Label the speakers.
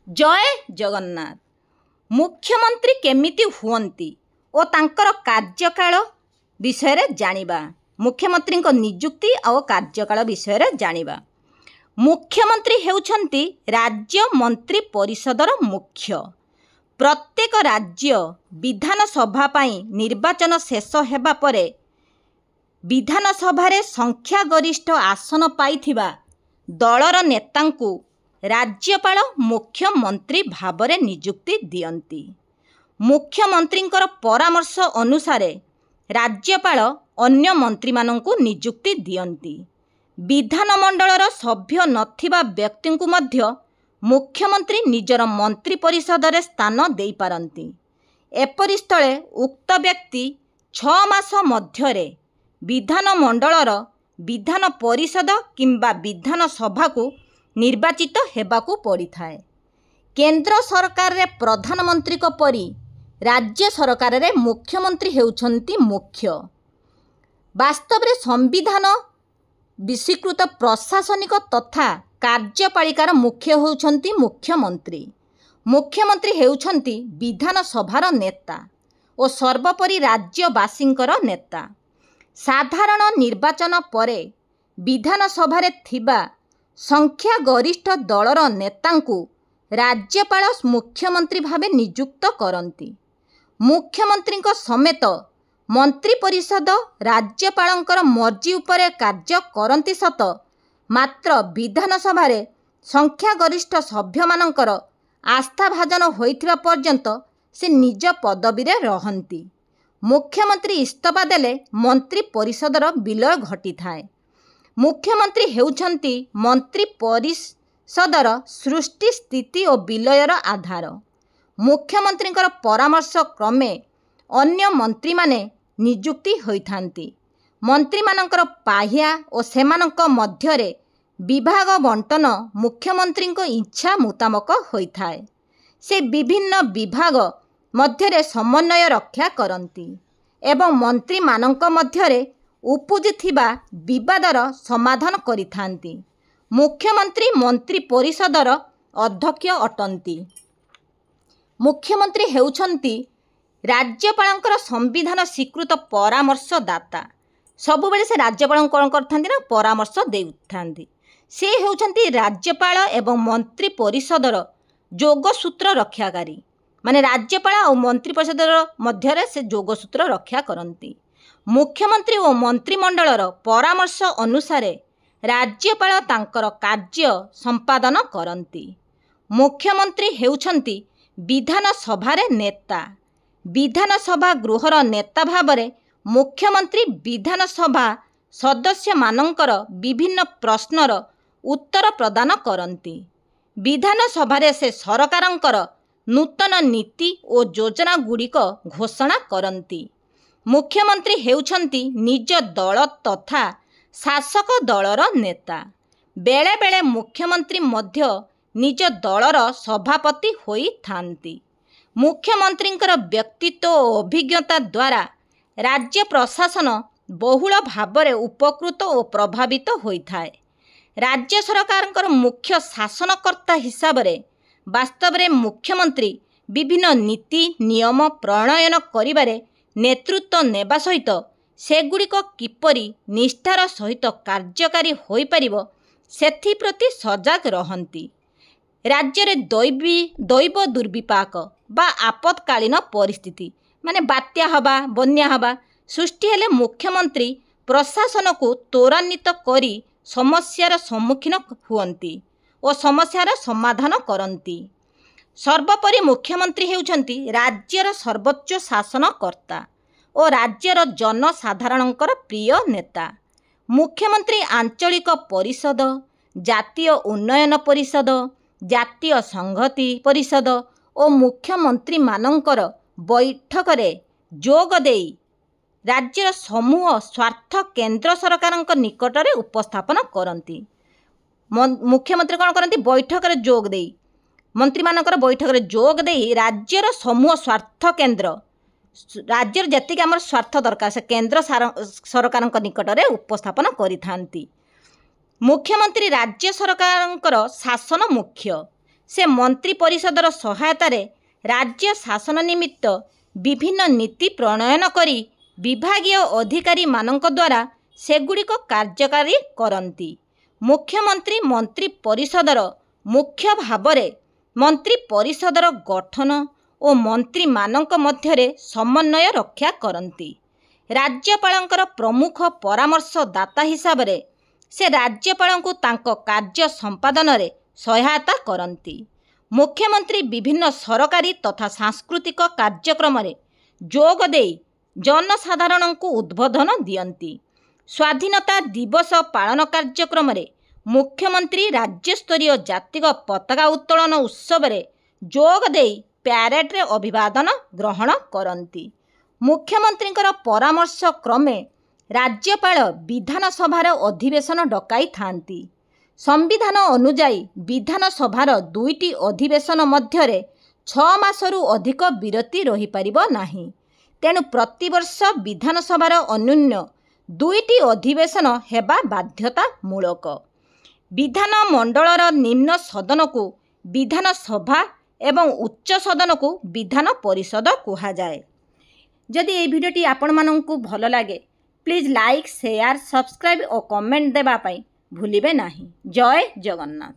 Speaker 1: जय जगन्नाथ। मुख्यमंत्री केमिति हुअन्ति ओ तांकर कार्यकाल विषय जानिबा। मुख्यमंत्री को नियुक्ति और कार्यकाल विषय जानिबा। मुख्यमंत्री हेउछन्ति राज्य मंत्री परिषदर मुख्य। प्रत्येक राज्य विधानसभा पाई निर्वाचन शेष हेबा परे विधानसभा रे संख्यागरिष्ठ आसन पाइथिबा दलर नेतांकु राज्यपाल मुख्यमंत्री भावरे नियुक्ति दियंती। मुख्यमंत्रींकर परामर्श अनुसार राज्यपाल अन्य मंत्री मानंकु नियुक्ति दियंती। विधानमंडलर सभ्य नथिबा व्यक्तिंकु मध्य मुख्यमंत्री निजर मंत्री परिषद रे स्थान देई पारंती। एपरि स्थले उक्त व्यक्ति 6 मास मध्यरे विधानमंडलर विधान परिषद किंबा विधानसभा को निर्वाचित हेबाकू पड़ी थाए। केंद्र सरकार रे प्रधानमंत्री को परी राज्य सरकार रे मुख्यमंत्री हेउछन्ति मुख्य। वास्तव रे संविधान विस्वीकृत प्रशासनिक तथा कार्यपालिकार मुख्य हेउछन्ति मुख्यमंत्री। मुख्यमंत्री हेउछन्ति विधानसभार नेता और सर्वोपरि राज्यवासींकर नेता। साधारण निर्वाचन परे विधानसभा रे थिबा संख्यागरिष्ठ दलर नेतांकु राज्यपाल मुख्यमंत्री भावे नियुक्त करती। मुख्यमंत्री समेत मंत्री परिषद राज्यपालंकर मर्जी उपरे कार्य करती सत, मात्र विधानसभा रे संख्यागरिष्ठ सभ्य मानकर आस्थाभाजन होइथिबा पर्यंत से निज पदवी रे रहंती। मुख्यमंत्री इस्तफा देले मंत्री परिषदर विलय घटी थाए। मुख्यमंत्री हेउछन्ति मंत्री परिषदर सृष्टि स्थिति और विलयर आधार। मुख्यमंत्रींकर परामर्श क्रमे अन्य मंत्री माने नियुक्ति होइथांती। मंत्री मानकर पाह्या और सेमानक मध्यरे विभाग बंटन मुख्यमंत्री इच्छा मुताबक होइथाए। से विभिन्न विभाग मध्यरे समन्वय रक्षा करती एवं मंत्री मानक मध्यरे उपजिथिबा विवादर समाधान करिथांती। मुख्यमंत्री मंत्री परिषदर अध्यक्ष अटंती। मुख्यमंत्री हेउछन्ति राज्यपालंकर संविधान स्वीकृत परामर्शदाता। सबुबेले से राज्यपाल कौन करथांती ना परामर्श देउथांती। से हेउछन्ति राज्यपाल एवं मंत्री परिषदर जोगसूत्र रक्षाकारी। माने राज्यपाल और मंत्री परिषदर मध्यरे से जोगसूत्र रक्षा करती। मुख्यमंत्री और मंत्रिमंडलर परामर्श अनुसार राज्यपाल तांकर कार्य संपादन करती। मुख्यमंत्री हेउछन्ति विधानसभा रे नेता। विधानसभा गृहर नेता भावरे मुख्यमंत्री विधानसभा सदस्य मानंकर विभिन्न प्रश्नर उत्तर प्रदान करती। विधानसभा रे से सरकारंकर नूतन नीति और योजना गुड़िक घोषणा करती। मुख्यमंत्री हेउछन्ति निज दल तथा शासक दलर नेता। बेले बेले मुख्यमंत्री मध्य निज दलर सभापति होई थांती। मुख्यमंत्रींकर व्यक्तित्व और अभिज्ञता द्वारा राज्य प्रशासन बहुल भावरे उपकृत और प्रभावित होइथाए। राज्य सरकारंकर मुख्य शासनकर्ता हिसाब रे वास्तव रे मुख्यमंत्री विभिन्न नीति नियम प्रणयन करिबारे नेतृत्व नेबा सहित सेगुड़िक किपरि निष्ठार सहित कार्यकारी होई परिबो सेथिप्रति सजग रहंती। राज्य रे दैव दुर्विपाक बा आपत्कालीन परिस्थिति माने बात्या हवा बन्या हवा सृष्टि हेले मुख्यमंत्री प्रशासन को त्वरान्वित करी समस्यार सम्मुखीन हुअन्ती और समस्यार समाधान करती। सर्वोपरि मुख्यमंत्री हेउछन्ति राज्यर सर्वोच्च शासनकर्ता और राज्यर जनसाधारणंकर प्रिय नेता। मुख्यमंत्री आंचलिक परिषद, जातीय उन्नयन परिषद, जातीय संहति परिषद और मुख्यमंत्री मानंकर बैठक रे जोग देई राज्यर समूह स्वार्थ केंद्र सरकारंक निकट रे उपस्थापन करती। मुख्यमंत्री कौन करती बैठक रे जोग देई मंत्री मानकर बैठक रे जोग देई राज्यर समूह स्वार्थ केंद्र राज्यर जतिक आमर स्वार्थ दरकार से केंद्र सरकारंक निकट रे उपस्थापन करिथांती। मुख्यमंत्री राज्य सरकारंकर शासन मुख्य। से मंत्री परिषदर सहायतार राज्य शासन निमित्त विभिन्न नीति प्रणयन करी विभागीय अधिकारी मानक द्वारा सेगुड़िक कार्यकारी करती। मुख्यमंत्री मंत्री परिषदर मुख्य भावरे मंत्री परिषदर गठन और मंत्री मानक मध्यरे समन्वय रक्षा करती। राज्यपालंकर प्रमुख परामर्शदाता हिसाब से राज्यपालंकु तांको कार्य संपादन रे सहायता करती। मुख्यमंत्री विभिन्न सरकारी तथा सांस्कृतिक कार्यक्रम रे जोग देई जनसाधारणंकु उद्बोधन दियंती। स्वाधीनता दिवस पालन कार्यक्रम रे मुख्यमंत्री राज्यस्तरीय जातिक पताका उत्तोलन उत्सव रे जोग देई प्यारेड रे अभिवादन ग्रहण करती। मुख्यमंत्रींकर परामर्श क्रमे राज्यपाल विधानसभार अधिवेशन डकाई थांती। संविधान अनुजाई विधानसभार 2टी अधिवेशन मध्यरे 6 मासरू अधिक विरति रही पारिबो नाही। तेणु प्रतिवर्ष विधानसभार अन्यून्य 2टी अधिवेशन हेबा बाध्यतामूलक। विधानमंडलर निम्न सदन को विधानसभा एवं उच्च सदन को विधान परिषद कुहाଯାଏ। जदि ये भिडियोटी आपण मानंकु भल लगे प्लीज लाइक शेयर सब्सक्राइब और कमेंट देबा पई भूलिबे नाही। जय जगन्नाथ।